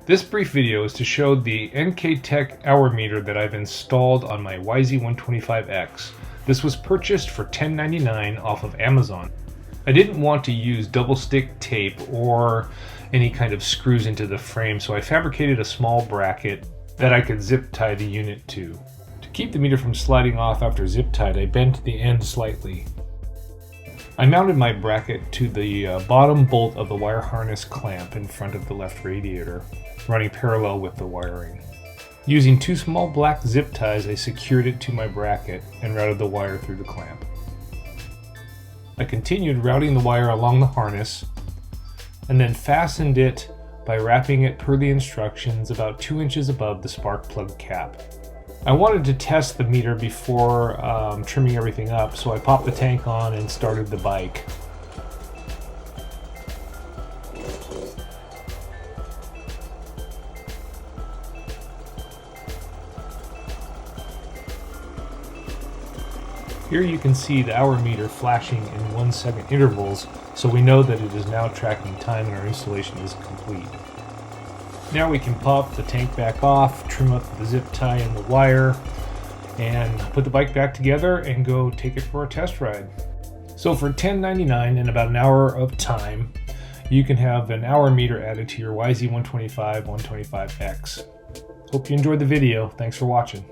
This brief video is to show the NK Tech hour meter that I've installed on my YZ125x. This was purchased for $10.99 off of Amazon. I didn't want to use double stick tape or any kind of screws into the frame, so I fabricated a small bracket that I could zip tie the unit to. To keep the meter from sliding off after zip tied, I bent the end slightly. I mounted my bracket to the bottom bolt of the wire harness clamp in front of the left radiator, running parallel with the wiring. Using two small black zip ties, I secured it to my bracket and routed the wire through the clamp. I continued routing the wire along the harness and then fastened it by wrapping it per the instructions about 2 inches above the spark plug cap. I wanted to test the meter before trimming everything up, so I popped the tank on and started the bike. Here you can see the hour meter flashing in 1 second intervals, so we know that it is now tracking time and our installation is complete. Now we can pop the tank back off, trim up the zip tie and the wire, and put the bike back together and go take it for a test ride. So for $10.99 and about an hour of time, you can have an hour meter added to your YZ125 125X. Hope you enjoyed the video. Thanks for watching.